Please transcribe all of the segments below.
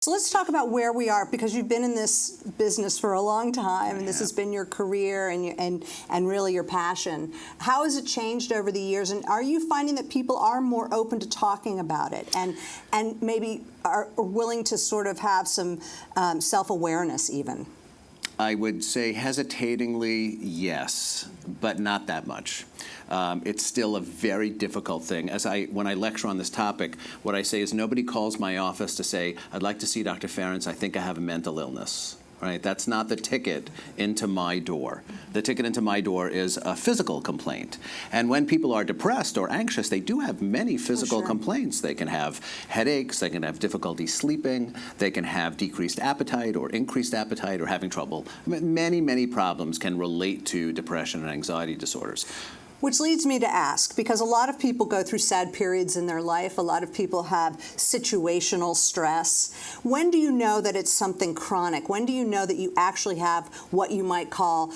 So let's talk about where we are, because you've been in this business for a long time, and this has been your career and really your passion. How has it changed over the years, and are you finding that people are more open to talking about it and maybe are willing to sort of have some self-awareness even? I would say hesitatingly, yes, but not that much. It's still a very difficult thing. When I lecture on this topic, what I say is nobody calls my office to say, I'd like to see Dr. Ferentz, I think I have a mental illness. Right? That's not the ticket into my door. The ticket into my door is a physical complaint. And when people are depressed or anxious, they do have many physical complaints. They can have headaches, they can have difficulty sleeping, they can have decreased appetite or increased appetite or having trouble. Many, many problems can relate to depression and anxiety disorders. Which leads me to ask, because a lot of people go through sad periods in their life, a lot of people have situational stress. When do you know that it's something chronic? When do you know that you actually have what you might call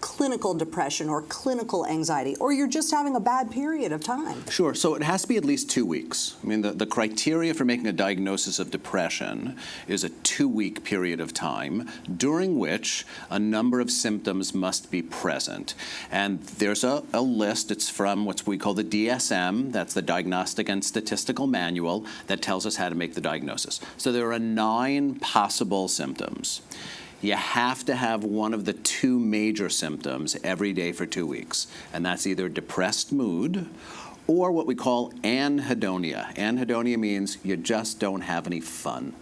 clinical depression or clinical anxiety, or you're just having a bad period of time? Sure. So it has to be at least 2 weeks. I mean, the criteria for making a diagnosis of depression is a 2-week period of time during which a number of symptoms must be present. And there's a list. It's from what we call the DSM. That's the Diagnostic and Statistical Manual that tells us how to make the diagnosis. So there are 9 possible symptoms. You have to have one of the 2 major symptoms every day for 2 weeks, and that's either depressed mood or what we call anhedonia. Anhedonia means you just don't have any fun.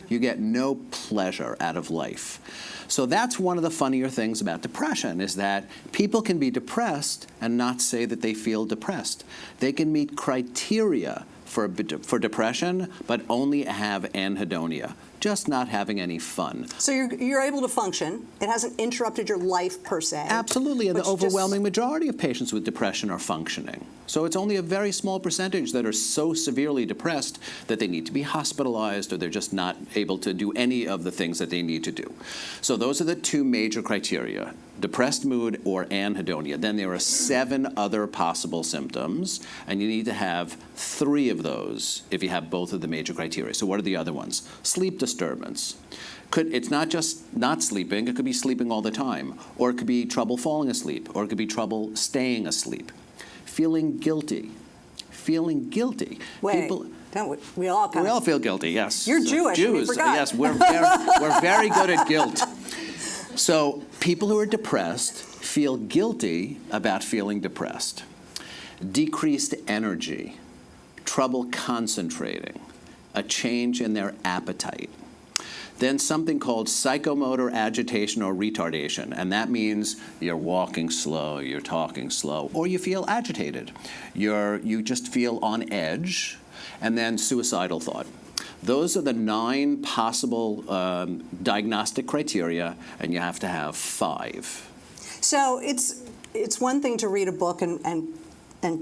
You get no pleasure out of life. So that's one of the funnier things about depression, is that people can be depressed and not say that they feel depressed. They can meet criteria for depression, but only have anhedonia, just not having any fun. So you're able to function. It hasn't interrupted your life per se. Absolutely, and the overwhelming majority of patients with depression are functioning. So it's only a very small percentage that are so severely depressed that they need to be hospitalized, or they're just not able to do any of the things that they need to do. So those are the 2 major criteria: depressed mood or anhedonia. Then there are 7 other possible symptoms, and you need to have 3 of those if you have both of the major criteria. So what are the other ones? Sleep disturbance. It's not just not sleeping, it could be sleeping all the time, or it could be trouble falling asleep, or it could be trouble staying asleep. Feeling guilty. Feeling guilty. Wait. We all feel guilty, yes. You're Jewish, Jews, we forgot. yes, we're very good at guilt. So people who are depressed feel guilty about feeling depressed. Decreased energy, trouble concentrating, a change in their appetite. Then something called psychomotor agitation or retardation, and that means you're walking slow, you're talking slow, or you feel agitated. You just feel on edge, and then suicidal thought. Those are the 9 possible diagnostic criteria, and you have to have 5. So it's one thing to read a book and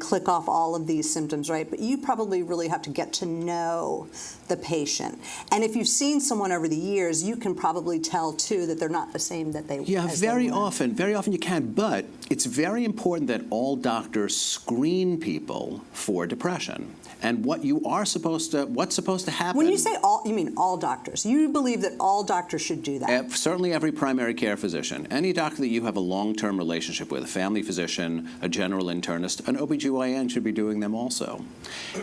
click off all of these symptoms, right? But you probably really have to get to know the patient. And if you've seen someone over the years, you can probably tell, too, that they're not the same that they were. Yeah, very often you can, but it's very important that all doctors screen people for depression. And what's supposed to happen. When you say all, you mean all doctors. You believe that all doctors should do that? Certainly every primary care physician. Any doctor that you have a long-term relationship with, a family physician, a general internist, an OBGYN should be doing them also.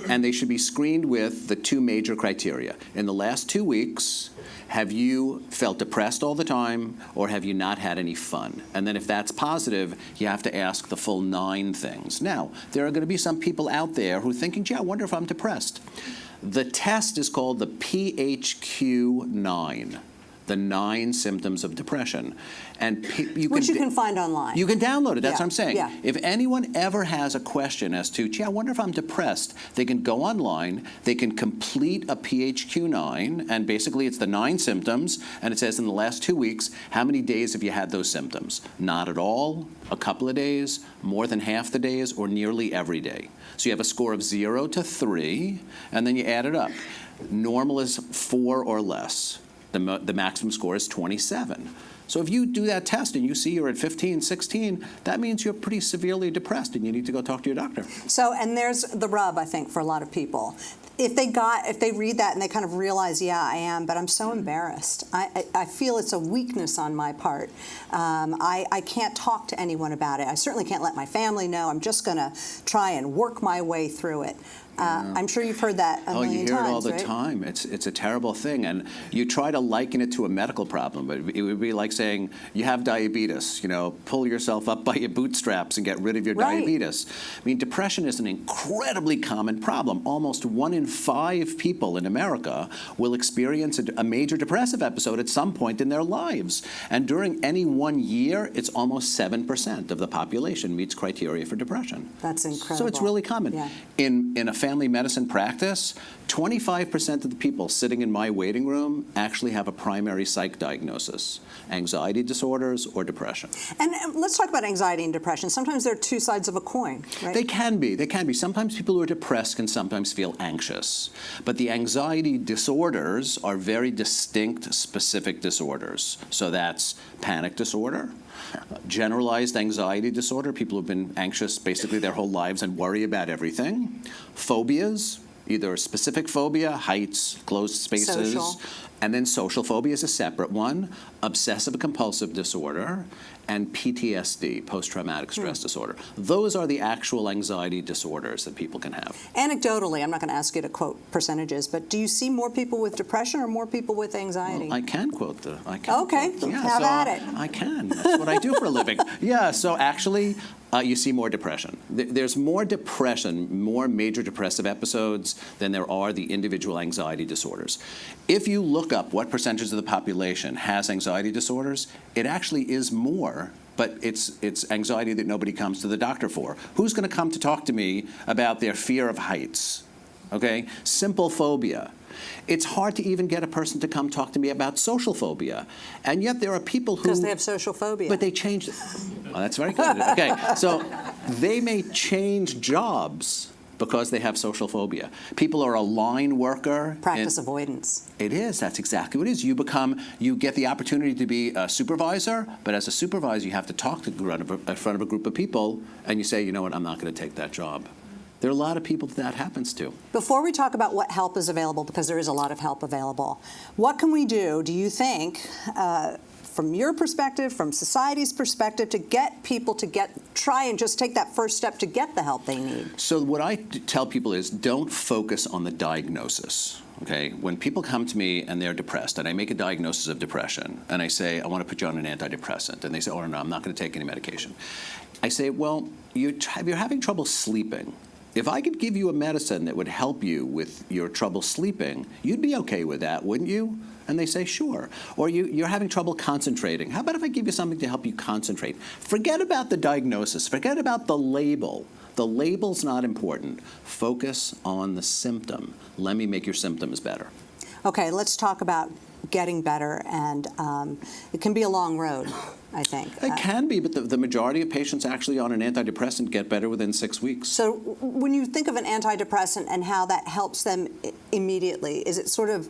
And they should be screened with the 2 major criteria. In the last 2 weeks, have you felt depressed all the time, or have you not had any fun? And then if that's positive, you have to ask the full 9 things. Now, there are going to be some people out there who are thinking, gee, I wonder if I'm depressed. The test is called the PHQ-9. The 9 symptoms of depression. And which you can find online. You can download it, that's what I'm saying. Yeah. If anyone ever has a question as to, gee, I wonder if I'm depressed, they can go online, they can complete a PHQ-9, and basically it's the 9 symptoms, and it says in the last 2 weeks, how many days have you had those symptoms? Not at all, a couple of days, more than half the days, or nearly every day. So you have a score of 0 to 3, and then you add it up. Normal is 4 or less. The maximum score is 27. So if you do that test and you see you're at 15, 16, that means you're pretty severely depressed and you need to go talk to your doctor. So, and there's the rub, I think, for a lot of people. if they read that and they kind of realize, yeah, I am, but I'm so embarrassed. I feel it's a weakness on my part. I can't talk to anyone about it. I certainly can't let my family know. I'm just going to try and work my way through it. I'm sure you've heard that a million times, you hear it all the right? time. It's a terrible thing, and you try to liken it to a medical problem, but it would be like saying you have diabetes. Pull yourself up by your bootstraps and get rid of your diabetes. I mean, depression is an incredibly common problem. Almost 1 in 5 people in America will experience a major depressive episode at some point in their lives, and during any 1 year, it's almost 7% of the population meets criteria for depression. That's incredible. So it's really common. Yeah. In a family medicine practice, 25% of the people sitting in my waiting room actually have a primary psych diagnosis, anxiety disorders or depression. And let's talk about anxiety and depression. Sometimes they're two sides of a coin, right? They can be. Sometimes people who are depressed can sometimes feel anxious. But the anxiety disorders are very distinct, specific disorders. So that's panic disorder, generalized anxiety disorder, people who've been anxious basically their whole lives and worry about everything, phobias, either a specific phobia, heights, closed spaces, social. And then social phobia is a separate one, obsessive compulsive disorder, and PTSD, post-traumatic stress disorder. Those are the actual anxiety disorders that people can have. Anecdotally, I'm not going to ask you to quote percentages, but do you see more people with depression or more people with anxiety? Well, I can quote the. Okay, have at it. I can. That's what I do for a living. Yeah. So actually, you see more depression. There's more depression, more major depressive episodes than there are the individual anxiety disorders. If you look up what percentage of the population has anxiety disorders, it actually is more. But it's anxiety that nobody comes to the doctor for. Who's going to come to talk to me about their fear of heights? Okay? Simple phobia. It's hard to even get a person to come talk to me about social phobia. And yet there are people who... Because they have social phobia. But they change it. Well, that's very good. Okay, so they may change jobs because they have social phobia. People are a line worker. Practice avoidance. It is. That's exactly what it is. You get the opportunity to be a supervisor, but as a supervisor, you have to talk in front of a group of people, and you say, you know what, I'm not going to take that job. There are a lot of people that happens to. Before we talk about what help is available, because there is a lot of help available, what can we do you think, from your perspective, from society's perspective, to get people to try and just take that first step to get the help they need? So what I tell people is don't focus on the diagnosis. Okay, when people come to me and they're depressed, and I make a diagnosis of depression, and I say, I want to put you on an antidepressant, and they say, oh, no, I'm not going to take any medication. I say, well, you're having trouble sleeping. If I could give you a medicine that would help you with your trouble sleeping, you'd be okay with that, wouldn't you? And they say, sure. Or you're having trouble concentrating. How about if I give you something to help you concentrate? Forget about the diagnosis. Forget about the label. The label's not important. Focus on the symptom. Let me make your symptoms better. Okay, let's talk about getting better, and it can be a long road, I think. It can be, but the majority of patients actually on an antidepressant get better within 6 weeks. So when you think of an antidepressant and how that helps them immediately, is it sort of,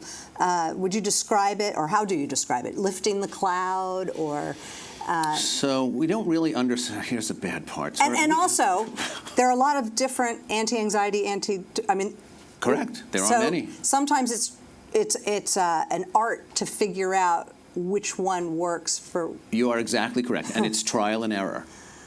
would you describe it, or how do you describe it? Lifting the cloud, or... So we don't really understand. Here's the bad part. And also, there are a lot of different anti-anxiety, Correct. There are many. Sometimes it's an art to figure out which one works for... You are exactly correct, and it's trial and error.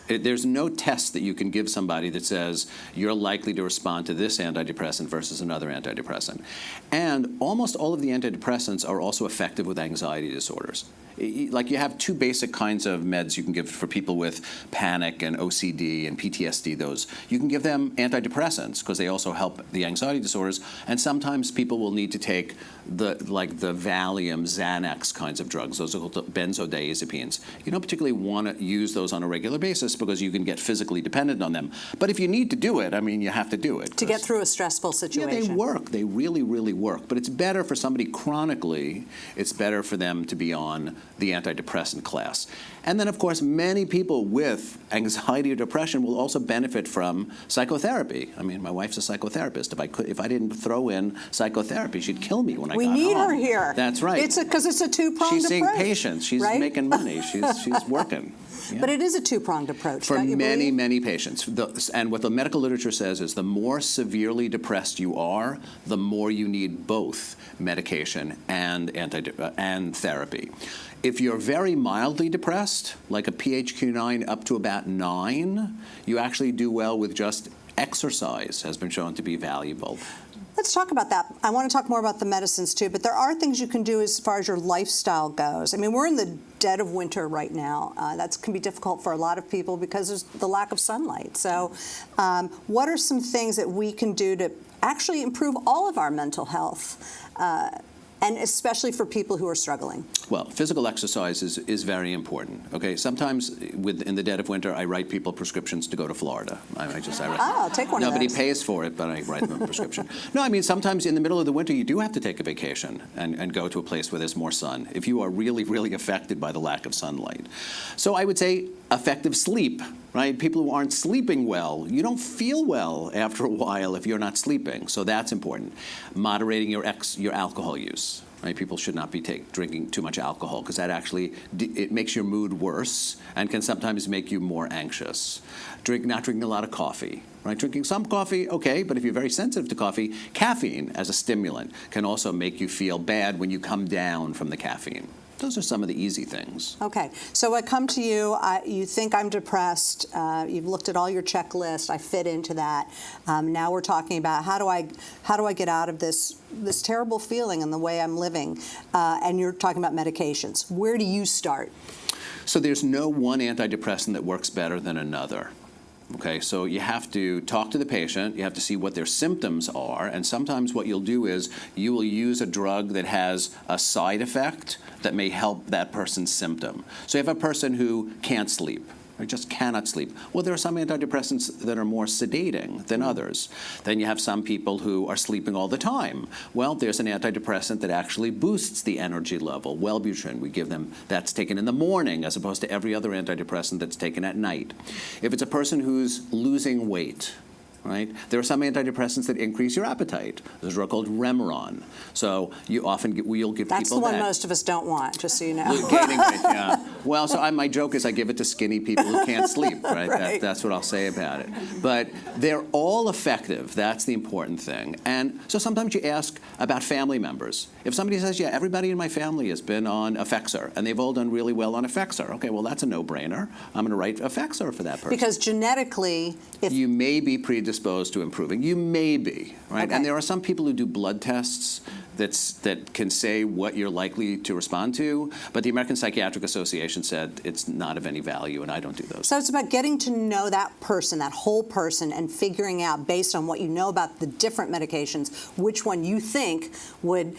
There's no test that you can give somebody that says you're likely to respond to this antidepressant versus another antidepressant. And almost all of the antidepressants are also effective with anxiety disorders. Like, you have two basic kinds of meds you can give for people with panic and OCD and PTSD. Those you can give them antidepressants because they also help the anxiety disorders. And sometimes people will need to take the Valium, Xanax kinds of drugs. Those are called benzodiazepines. You don't particularly want to use those on a regular basis because you can get physically dependent on them. But if you need to do it, you have to do it. To get through a stressful situation. Yeah, they work. They really, really work. But it's better for somebody chronically. It's better for them to be on the antidepressant class. And then, of course, many people with anxiety or depression will also benefit from psychotherapy. My wife's a psychotherapist. If I didn't throw in psychotherapy, she'd kill me when I got home. We need her here. That's right. Because it's a two-pronged approach. She's seeing patients. She's making money. She's working. Yeah. But it is a two-pronged approach, For don't you many, believe? many patients. And what the medical literature says is the more severely depressed you are, the more you need both medication and therapy. If you're very mildly depressed, like a PHQ-9 up to about 9, you actually do well with just exercise, has been shown to be valuable. Let's talk about that. I want to talk more about the medicines too, but there are things you can do as far as your lifestyle goes. I mean, we're in the dead of winter right now. That can be difficult for a lot of people because there's the lack of sunlight. So what are some things that we can do to actually improve all of our mental health? And especially for people who are struggling? Well, physical exercise is very important. Okay, sometimes in the dead of winter, I write people prescriptions to go to Florida. I write I'll take one of Nobody those. pays for it, but I write them a prescription. No, I mean, sometimes in the middle of the winter, you do have to take a vacation and go to a place where there's more sun, if you are really, really affected by the lack of sunlight. So I would say effective sleep, right? People who aren't sleeping well, you don't feel well after a while if you're not sleeping, so that's important. Moderating your alcohol use. Right? People should not be drinking too much alcohol because that actually it makes your mood worse and can sometimes make you more anxious. Not drinking a lot of coffee. Right? Drinking some coffee, okay, but if you're very sensitive to coffee, caffeine as a stimulant can also make you feel bad when you come down from the caffeine. Those are some of the easy things. Okay, so I come to you, you think I'm depressed, you've looked at all your checklist, I fit into that. Now we're talking about how do I get out of this terrible feeling and the way I'm living, and you're talking about medications. Where do you start? So there's no one antidepressant that works better than another. Okay, so you have to talk to the patient, you have to see what their symptoms are, and sometimes what you'll do is you will use a drug that has a side effect that may help that person's symptom. So you have a person who can't sleep, or just cannot sleep. Well, there are some antidepressants that are more sedating than others. Then you have some people who are sleeping all the time. Well, there's an antidepressant that actually boosts the energy level. Wellbutrin, we give them, that's taken in the morning as opposed to every other antidepressant that's taken at night. If it's a person who's losing weight, right? There are some antidepressants that increase your appetite. Those are called Remeron. So you'll give people that. That's the one most of us don't want, just so you know. Gaining weight, yeah. Well, so my joke is I give it to skinny people who can't sleep, right? Right. That's what I'll say about it. But they're all effective. That's the important thing. And so sometimes you ask about family members. If somebody says, yeah, everybody in my family has been on Effexor, and they've all done really well on Effexor. Okay, well, that's a no-brainer. I'm going to write Effexor for that person. Because genetically, if you may be predisposed to improving. You may be, right? Okay. And there are some people who do blood tests that can say what you're likely to respond to, but the American Psychiatric Association said it's not of any value, and I don't do those. So it's about getting to know that person, that whole person, and figuring out, based on what you know about the different medications, which one you think would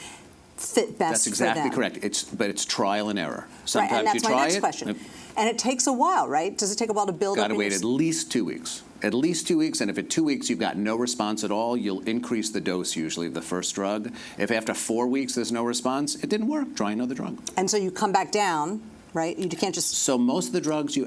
fit best That's exactly for them. correct. But it's trial and error. Right, Sometimes and that's you try my next it. question. And it takes a while, right? Does it take a while to build up? Got to wait at least 2 weeks. At least 2 weeks, and if at 2 weeks you've got no response at all, you'll increase the dose usually of the first drug. If after 4 weeks there's no response, it didn't work. Try another drug. And so you come back down, right? You can't just... So most of the drugs you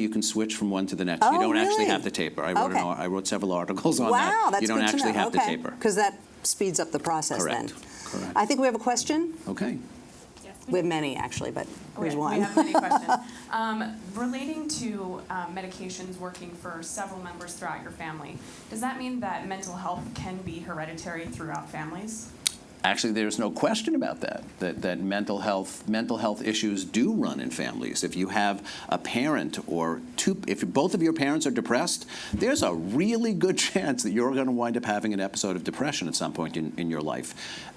can switch from one to the next. Oh, you don't actually really? have to taper. Okay. I wrote several articles on that. Wow, that's You don't good to actually know. have to taper. Because that speeds up the process then. Correct. I think we have a question. Okay. We have many, actually, but here's one. We have many questions. Relating to medications working for several members throughout your family, does that mean that mental health can be hereditary throughout families? Actually, there's no question about that mental health issues do run in families. If you have a parent or two, if both of your parents are depressed, there's a really good chance that you're going to wind up having an episode of depression at some point in your life.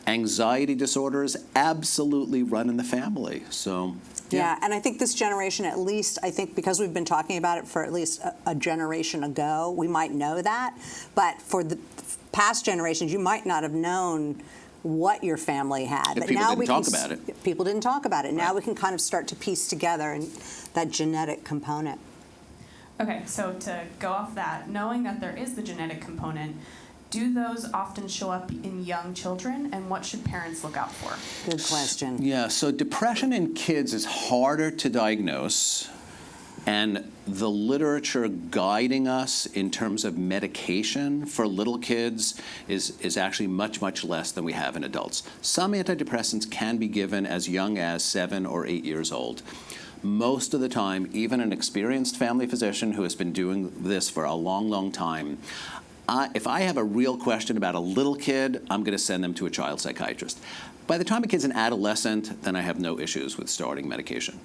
Anxiety disorders absolutely run in the family. So. Yeah, and I think this generation, at least, I think because we've been talking about it for at least a generation ago, we might know that. But for the past generations, you might not have known what your family had. But people didn't talk about it. People didn't talk about it. Right. Now we can kind of start to piece together and that genetic component. Okay, so to go off that, knowing that there is the genetic component, do those often show up in young children, and what should parents look out for? Good question. Yeah, so depression in kids is harder to diagnose, and the literature guiding us in terms of medication for little kids is actually much, much less than we have in adults. Some antidepressants can be given as young as 7 or 8 years old. most of the time, even an experienced family physician who has been doing this for a long, long time, if I have a real question about a little kid, I'm going to send them to a child psychiatrist. By the time a kid's an adolescent, then I have no issues with starting medication.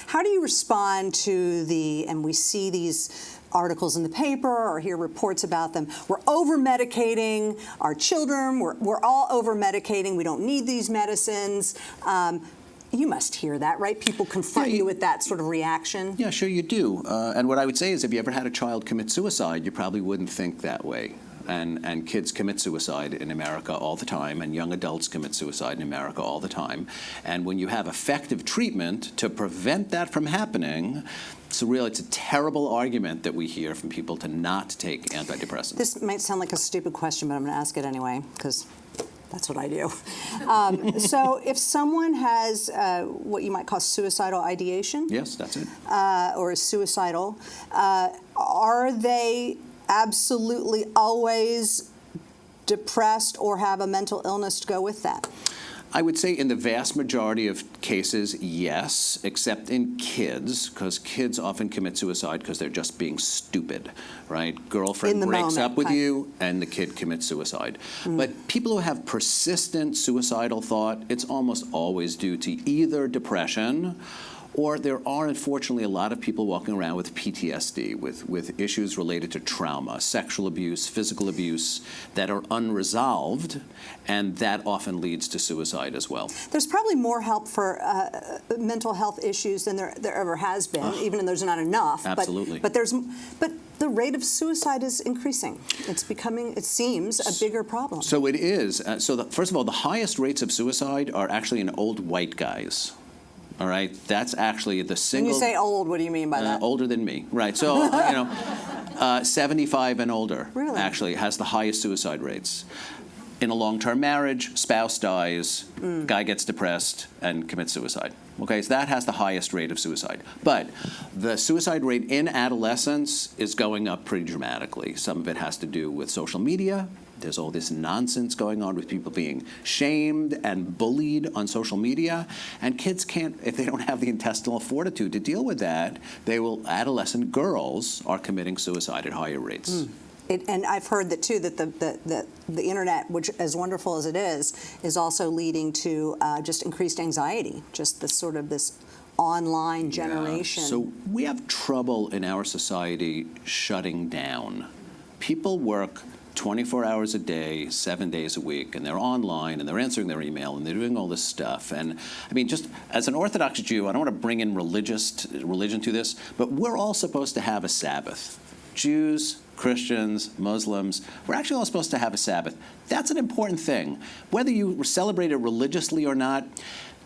How do you respond to and we see these articles in the paper or hear reports about them, we're over-medicating our children, we're all over-medicating, we don't need these medicines. You must hear that, right? People confront you with that sort of reaction. Yeah, sure you do. And what I would say is if you ever had a child commit suicide, you probably wouldn't think that way. And kids commit suicide in America all the time, and young adults commit suicide in America all the time. And when you have effective treatment to prevent that from happening, it's a terrible argument that we hear from people to not take antidepressants. This might sound like a stupid question, but I'm going to ask it anyway, because that's what I do. So if someone has what you might call suicidal ideation. Yes, that's it. Or is suicidal, are they absolutely always depressed or have a mental illness to go with that? I would say in the vast majority of cases, yes, except in kids, because kids often commit suicide because they're just being stupid, right? Girlfriend breaks up with you, and the kid commits suicide. But people who have persistent suicidal thought, it's almost always due to either depression, or there are, unfortunately, a lot of people walking around with PTSD, with issues related to trauma, sexual abuse, physical abuse, that are unresolved, and that often leads to suicide as well. There's probably more help for mental health issues than there ever has been, even though there's not enough. Absolutely. But the rate of suicide is increasing. It's becoming, it seems, a bigger problem. So it is. First of all, the highest rates of suicide are actually in old white guys. All right, that's actually the single. When you say old, what do you mean by that? Older than me, right? So 75 and older actually has the highest suicide rates. In a long-term marriage, spouse dies, guy gets depressed and commits suicide. Okay, so that has the highest rate of suicide. But the suicide rate in adolescence is going up pretty dramatically. Some of it has to do with social media. There's all this nonsense going on with people being shamed and bullied on social media. And kids can't, if they don't have the intestinal fortitude to deal with that, adolescent girls are committing suicide at higher rates. And I've heard that, too, that the Internet, which as wonderful as it is also leading to just increased anxiety, just this online generation. Yeah. So we have trouble in our society shutting down. People work 24 hours a day, 7 days a week, and they're online, and they're answering their email, and they're doing all this stuff. And I mean, just as an Orthodox Jew, I don't want to bring in religion to this, but we're all supposed to have a Sabbath. Jews, Christians, Muslims, we're actually all supposed to have a Sabbath. That's an important thing. Whether you celebrate it religiously or not,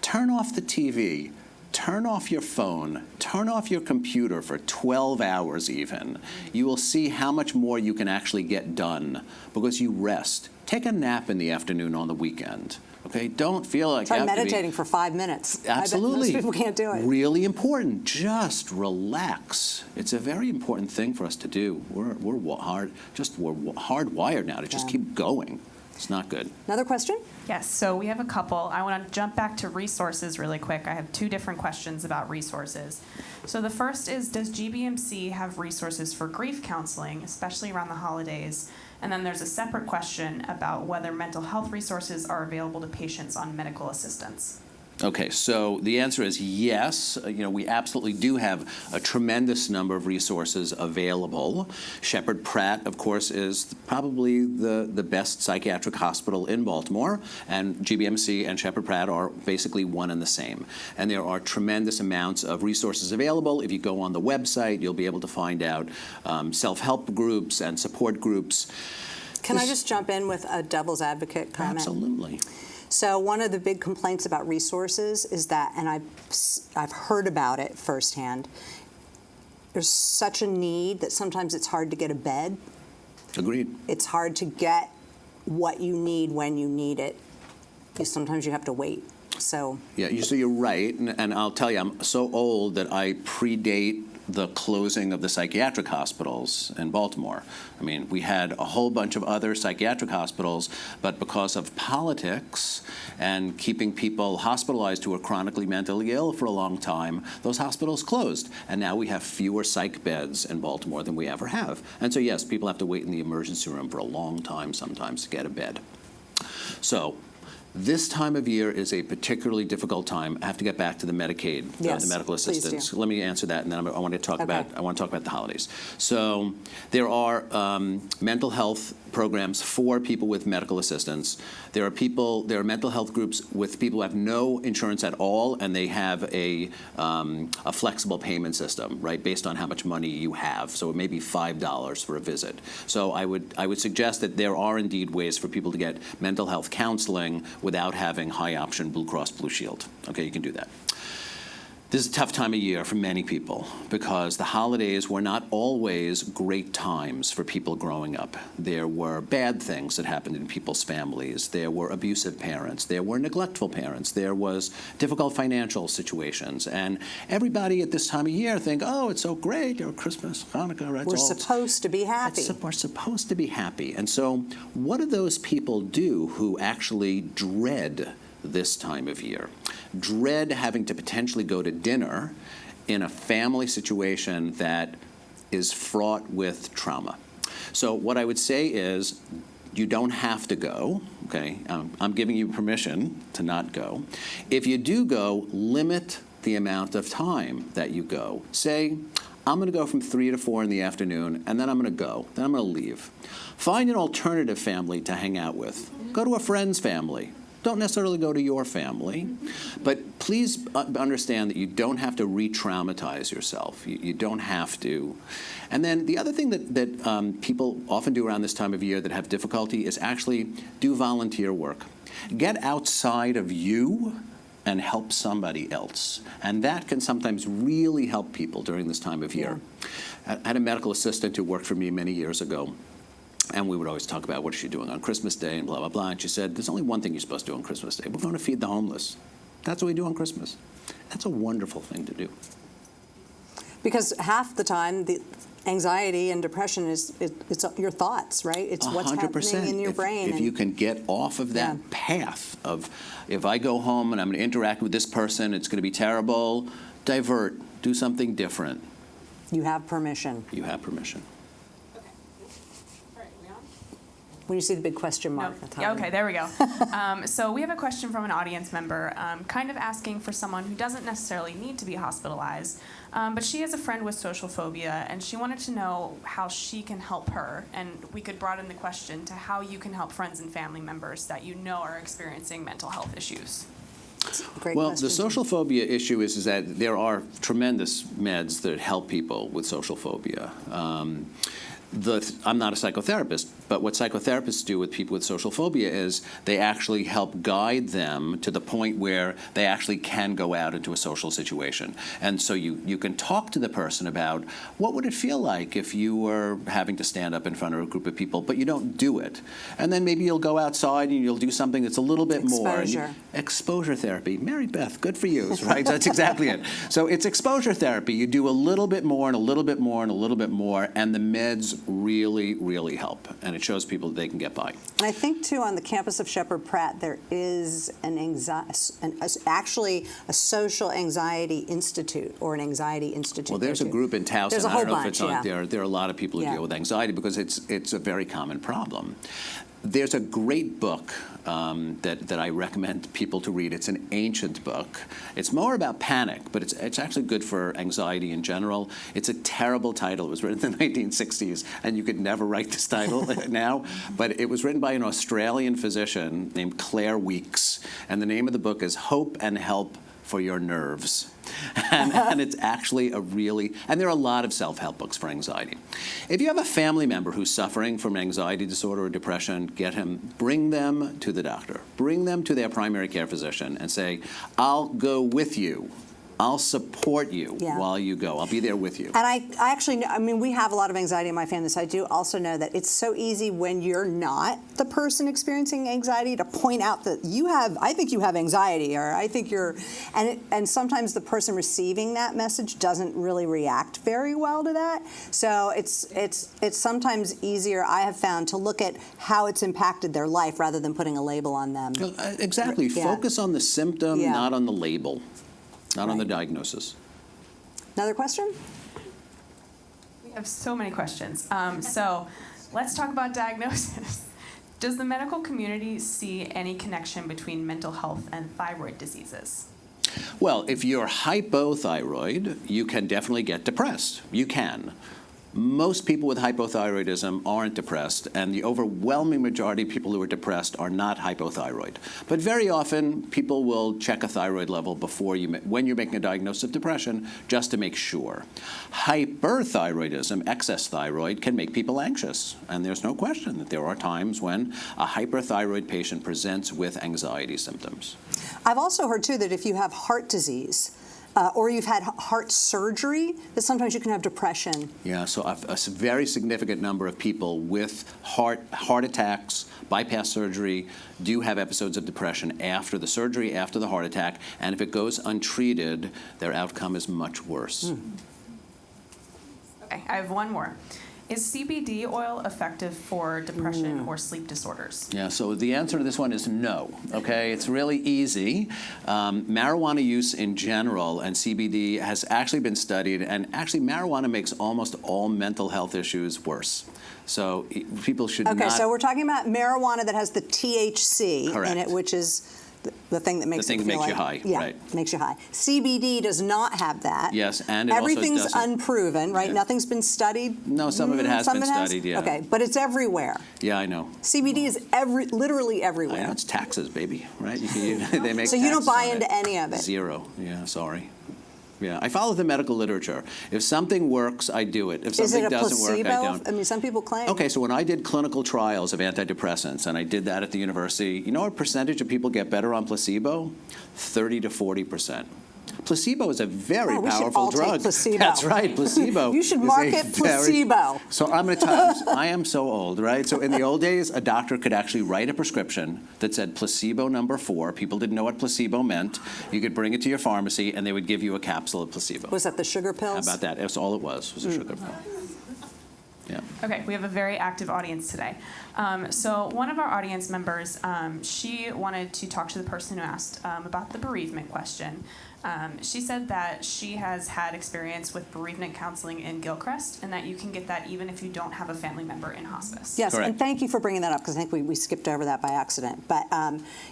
turn off the TV. Turn off your phone, turn off your computer for 12 hours even. You will see how much more you can actually get done because you rest. Take a nap in the afternoon on the weekend. Okay, don't feel like try meditating for 5 minutes. Absolutely. I bet most people can't do it. Really important. Just relax. It's a very important thing for us to do. We're hardwired now to just keep going. It's not good. Another question? Yes, so we have a couple. I want to jump back to resources really quick. I have two different questions about resources. So the first is, does GBMC have resources for grief counseling, especially around the holidays? And then there's a separate question about whether mental health resources are available to patients on medical assistance. Okay, so the answer is yes. We absolutely do have a tremendous number of resources available. Shepherd Pratt, of course, is probably the best psychiatric hospital in Baltimore, and GBMC and Shepherd Pratt are basically one and the same. And there are tremendous amounts of resources available. If you go on the website, you'll be able to find out self-help groups and support groups. Can I just jump in with a devil's advocate comment? Absolutely. So one of the big complaints about resources is that, and I've heard about it firsthand, there's such a need that sometimes it's hard to get a bed. Agreed. It's hard to get what you need when you need it. Sometimes you have to wait. So yeah, so you're right, and I'll tell you, I'm so old that I predate the closing of the psychiatric hospitals in Baltimore. I mean, we had a whole bunch of other psychiatric hospitals, but because of politics and keeping people hospitalized who were chronically mentally ill for a long time, those hospitals closed. And now we have fewer psych beds in Baltimore than we ever have. And so, yes, people have to wait in the emergency room for a long time sometimes to get a bed. So this time of year is a particularly difficult time. I have to get back to the Medicaid, Yes, the medical please assistance. do. Let me answer that, and then I want to talk Okay. about the holidays. So there are mental health programs for people with medical assistance. There are mental health groups with people who have no insurance at all, and they have a flexible payment system, right, based on how much money you have. So it may be $5 for a visit. So I would suggest that there are indeed ways for people to get mental health counseling without having high option Blue Cross Blue Shield. Okay, you can do that. This is a tough time of year for many people because the holidays were not always great times for people growing up. There were bad things that happened in people's families. There were abusive parents. There were neglectful parents. There was difficult financial situations. And everybody at this time of year think, oh, it's so great, Christmas, Hanukkah, right? We're supposed to be happy. We're supposed to be happy. And so what do those people do who actually dread this time of year? Dread having to potentially go to dinner in a family situation that is fraught with trauma. So what I would say is you don't have to go, okay? I'm giving you permission to not go. If you do go, limit the amount of time that you go. Say, I'm going to go from 3 to 4 in the afternoon, and then I'm going to go. Then I'm going to leave. Find an alternative family to hang out with. Go to a friend's family. Don't necessarily go to your family, but please understand that you don't have to re-traumatize yourself. You don't have to. And then the other thing that people often do around this time of year that have difficulty is actually do volunteer work. Get outside of you and help somebody else. And that can sometimes really help people during this time of year. Yeah. I had a medical assistant who worked for me many years ago. And we would always talk about what is she doing on Christmas Day and blah, blah, blah. And she said, there's only one thing you're supposed to do on Christmas Day. We're going to feed the homeless. That's what we do on Christmas. That's a wonderful thing to do. Because half the time, the anxiety and depression it's your thoughts, right? It's what's 100%. happening in your brain. If you can get off of that path of, if I go home and I'm going to interact with this person, it's going to be terrible, divert, do something different. You have permission. You have permission. When you see the big question mark. No. Yeah, okay, there we go. So we have a question from an audience member, kind of asking for someone who doesn't necessarily need to be hospitalized, but she has a friend with social phobia, and she wanted to know how she can help her. And we could broaden the question to how you can help friends and family members that you know are experiencing mental health issues. Great Well, question. the social phobia issue is that there are tremendous meds that help people with social phobia. I'm not a psychotherapist, but what psychotherapists do with people with social phobia is they actually help guide them to the point where they actually can go out into a social situation. And so you can talk to the person about what would it feel like if you were having to stand up in front of a group of people, but you don't do it. And then maybe you'll go outside and you'll do something that's a little bit more. Exposure. Exposure therapy. Mary Beth, good for you, right? That's exactly it. So it's exposure therapy. You do a little bit more and a little bit more and a little bit more, and the meds really, really help. And it shows people that they can get by. And I think, too, on the campus of Shepherd Pratt, there is actually a social anxiety institute or an anxiety institute. Well, there's a group in Towson. There's a whole I don't know if bunch, it's on yeah. there. There are a lot of people who deal with anxiety because it's a very common problem. There's a great book that I recommend people to read. It's an ancient book. It's more about panic, but it's actually good for anxiety in general. It's a terrible title. It was written in the 1960s, and you could never write this title now. But it was written by an Australian physician named Claire Weeks, and the name of the book is Hope and Help for Your Nerves. And it's actually and there are a lot of self-help books for anxiety. If you have a family member who's suffering from anxiety disorder or depression, bring them to the doctor. Bring them to their primary care physician and say, I'll go with you I'll support you Yeah. while you go. I'll be there with you. And I actually, I mean, we have a lot of anxiety in my family, so I do also know that it's so easy when you're not the person experiencing anxiety to point out that I think you have anxiety, or I think you're, and sometimes the person receiving that message doesn't really react very well to that. So it's sometimes easier, I have found, to look at how it's impacted their life rather than putting a label on them. Exactly. Yeah. Focus on the symptom, Yeah. not on the label, not on the Right. diagnosis. Another question? We have so many questions. So let's talk about diagnosis. Does the medical community see any connection between mental health and thyroid diseases? Well, if you're hypothyroid, you can definitely get depressed. You can. Most people with hypothyroidism aren't depressed, and the overwhelming majority of people who are depressed are not hypothyroid. But very often, people will check a thyroid level before when you're making a diagnosis of depression, just to make sure. Hyperthyroidism, excess thyroid, can make people anxious, and there's no question that there are times when a hyperthyroid patient presents with anxiety symptoms. I've also heard, too, that if you have heart disease, or you've had heart surgery, that sometimes you can have depression. Yeah, so a very significant number of people with heart attacks, bypass surgery, do have episodes of depression after the surgery, after the heart attack, and if it goes untreated, their outcome is much worse. Okay, I have one more. Is CBD oil effective for depression or sleep disorders? Yeah, so the answer to this one is no, okay? It's really easy. Marijuana use in general and CBD has actually been studied, and actually marijuana makes almost all mental health issues worse. So people should not... Okay, so we're talking about marijuana that has the THC Correct. in it, which is the thing that makes The thing that makes you high, yeah, right. makes you high. CBD does not have that. Yes, and it also everything's doesn't- unproven, right? Yeah. Nothing's been studied. No, some of it has Some been of it has? studied, yeah. Okay, but it's everywhere. Yeah, I know. CBD is literally I everywhere. know, it's taxes, baby, right? They make So you don't taxes buy on into it. any of it? Zero. Yeah, sorry. Yeah, I follow the medical literature. If something works, I do it. If Is something it a doesn't placebo? work, I don't. I mean, some people claim. Okay, so when I did clinical trials of antidepressants, and I did that at the university, you know what percentage of people get better on placebo? 30 to 40%. Placebo is a very we should powerful all take drug. placebo. That's right, placebo. You should is a market very- placebo. So I'm going to tell you, I am so old, right? So in the old days, a doctor could actually write a prescription that said placebo number 4. People didn't know what placebo meant. You could bring it to your pharmacy, and they would give you a capsule of placebo. Was that the sugar How pills? about that? That's all it was a sugar pill. Yeah. Okay, we have a very active audience today. So one of our audience members, she wanted to talk to the person who asked about the bereavement question. She said that she has had experience with bereavement counseling in Gilchrist, and that you can get that even if you don't have a family member in hospice. Yes, Correct. and thank you for bringing that up, because I think we skipped over that by accident. But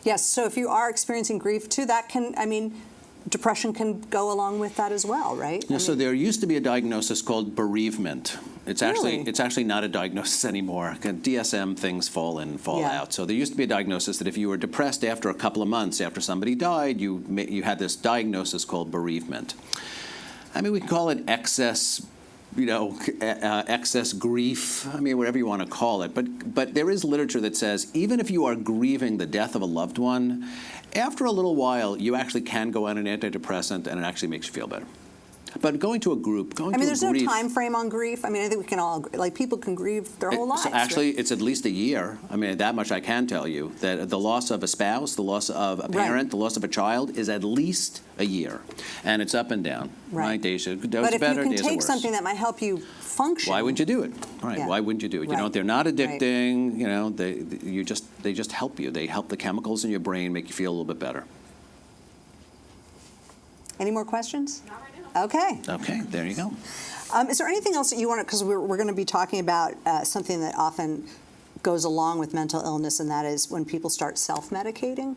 yes, so if you are experiencing grief too, that can, I mean, depression can go along with that as well, right? Yeah, so there used to be a diagnosis called bereavement. It's actually Really? not a diagnosis anymore. DSM things fall Yeah. out. So there used to be a diagnosis that if you were depressed after a couple of months after somebody died, you had this diagnosis called bereavement. I mean, we can call it excess, excess grief. I mean, whatever you want to call it. But there is literature that says even if you are grieving the death of a loved one, after a little while, you actually can go on an antidepressant, and it actually makes you feel better. But going to a group, I mean, there's no time frame on grief. I mean, I think we can all, like, people can grieve their whole lives. So actually, it's at least a year. I mean, that much I can tell you, that the loss of a spouse, the loss of a parent, the loss of a child is at least a year. And it's up and down. Right? Days are But better, if you can days are take worse. something that might help you function. Why wouldn't you do it? Right. Yeah. Why wouldn't you do it? Right. They're not Right. addicting. They just help you. They help the chemicals in your brain make you feel a little bit better. Any more questions? Not right now. Okay. Okay, there you go. Is there anything else that you want to, because we're going to be talking about something that often goes along with mental illness, and that is when people start self-medicating.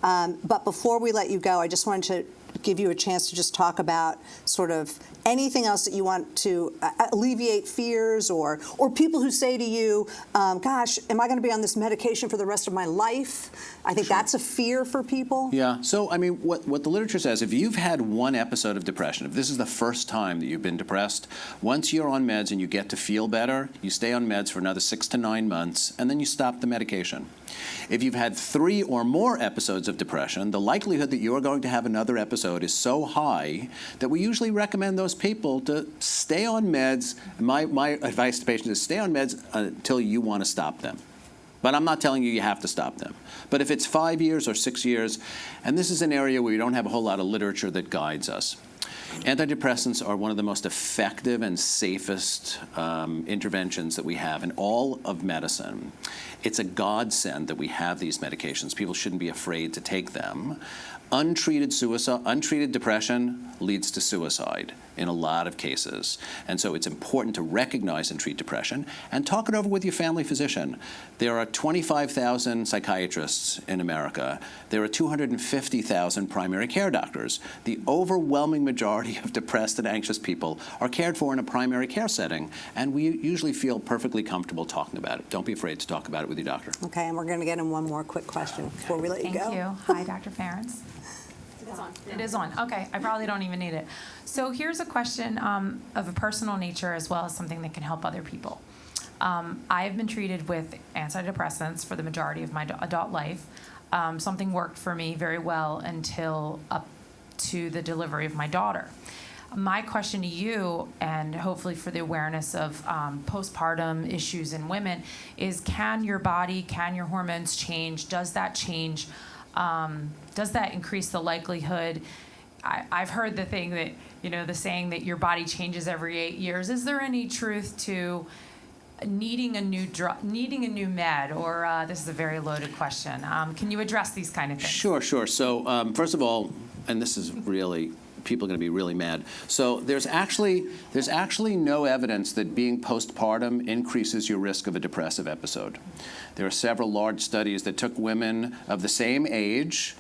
But before we let you go, I just wanted to give you a chance to just talk about sort of anything else that you want to alleviate fears, or people who say to you, gosh, am I going to be on this medication for the rest of my life? I think that's a fear for people. Yeah. So, I mean, what the literature says, if you've had one episode of depression, if this is the first time that you've been depressed, once you're on meds and you get to feel better, you stay on meds for another 6 to 9 months, and then you stop the medication. If you've had 3 or more episodes of depression, the likelihood that you're going to have another episode is so high that we usually recommend those people to stay on meds. My advice to patients is stay on meds until you want to stop them. But I'm not telling you have to stop them. But if it's 5 years or 6 years, and this is an area where we don't have a whole lot of literature that guides us, antidepressants are one of the most effective and safest interventions that we have in all of medicine. It's a godsend that we have these medications. People shouldn't be afraid to take them. Untreated depression leads to suicide in a lot of cases. And so it's important to recognize and treat depression and talk it over with your family physician. There are 25,000 psychiatrists in America. There are 250,000 primary care doctors. The overwhelming majority of depressed and anxious people are cared for in a primary care setting, and we usually feel perfectly comfortable talking about it. Don't be afraid to talk about it with your doctor. Okay, and we're going to get in one more quick question before we let you go. Thank you. Hi, Dr. Ferentz. It is on. Okay, I probably don't even need it. So here's a question of a personal nature as well as something that can help other people. I've been treated with antidepressants for the majority of my adult life. Something worked for me very well until up to the delivery of my daughter. My question to you, and hopefully for the awareness of postpartum issues in women, is can your hormones change? Does that change? Does that increase the likelihood? I've heard the thing that, the saying that your body changes every 8 years. Is there any truth to needing a new med, or this is a very loaded question. Can you address these kind of things? Sure. So first of all, and this is really, people are going to be really mad. So there's actually no evidence that being postpartum increases your risk of a depressive episode. There are several large studies that took women of the same age,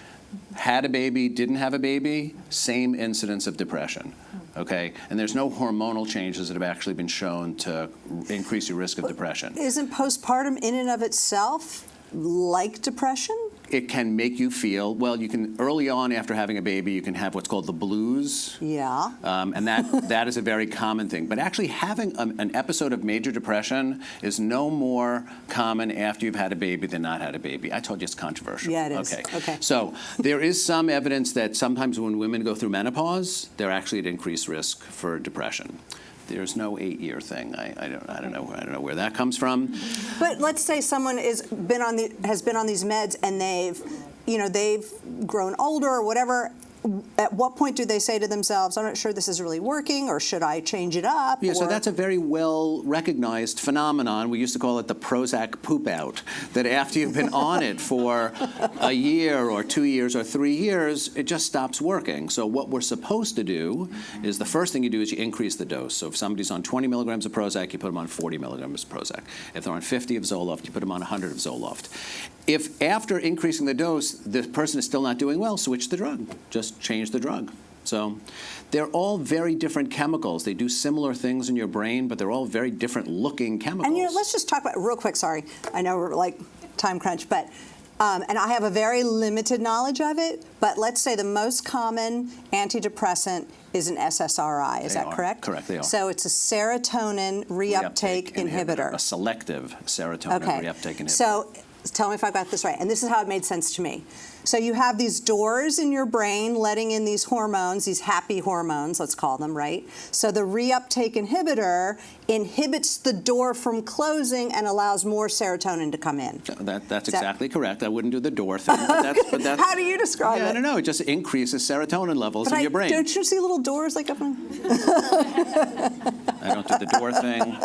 had a baby, didn't have a baby, same incidence of depression. Okay, and there's no hormonal changes that have actually been shown to increase your risk of depression. Isn't postpartum in and of itself like depression? It can make you feel, well, you can, early on after having a baby, you can have what's called the blues. Yeah. And that is a very common thing. But actually having an episode of major depression is no more common after you've had a baby than not had a baby. I told you it's controversial. Yeah, it is. Okay. So there is some evidence that sometimes when women go through menopause, they're actually at increased risk for depression. There's no 8-year thing. I don't know where that comes from. But let's say someone has been on these meds and they've grown older or whatever. At what point do they say to themselves, I'm not sure this is really working, or should I change it up? Yeah, so that's a very well-recognized phenomenon. We used to call it the Prozac poop out, that after you've been on it for a year or 2 years or 3 years, it just stops working. So what we're supposed to do is the first thing you do is you increase the dose. So if somebody's on 20 milligrams of Prozac, you put them on 40 milligrams of Prozac. If they're on 50 of Zoloft, you put them on 100 of Zoloft. If after increasing the dose, the person is still not doing well, switch the drug. Just change the drug. So they're all very different chemicals. They do similar things in your brain, but they're all very different looking chemicals. And let's just talk about real quick. Sorry, I know we're like time crunch, but and I have a very limited knowledge of it. But let's say the most common antidepressant is an SSRI. Is that correct? Correct, they are. So it's a serotonin reuptake inhibitor. A selective serotonin reuptake inhibitor. So tell me if I got this right. And this is how it made sense to me. So you have these doors in your brain letting in these hormones, these happy hormones, let's call them, right? So the reuptake inhibitor inhibits the door from closing and allows more serotonin to come in. That's exactly correct. I wouldn't do the door thing. But that's, how do you describe it? I don't know. It just increases serotonin levels in your brain. Don't you see little doors like up in... I don't do the door thing.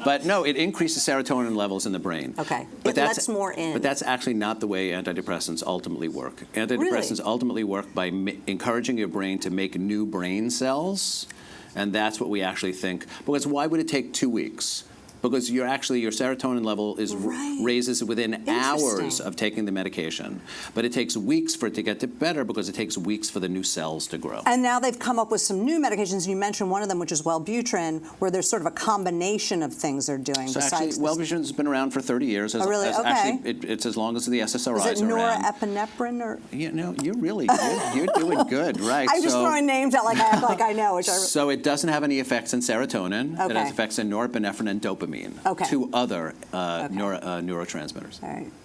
But no, it increases serotonin levels in the brain. Okay. But it lets more in. But that's actually not the way antidepressants ultimately work. Antidepressants ultimately work by encouraging your brain to make new brain cells, and that's what we actually think. Because why would it take 2 weeks? Because your serotonin level is raises within hours of taking the medication. But it takes weeks for it to get to better because it takes weeks for the new cells to grow. And now they've come up with some new medications. You mentioned one of them, which is Wellbutrin, where there's sort of a combination of things they're doing. So actually, Wellbutrin's been around for 30 years. Really? Okay. Actually, it's as long as the SSRIs is it around. norepinephrine or? You're really good. You're doing good, right? I'm just throwing names out like I act like I know. So it doesn't have any effects in serotonin. Okay. It has effects in norepinephrine and dopamine. Okay. Two other neurotransmitters. All right.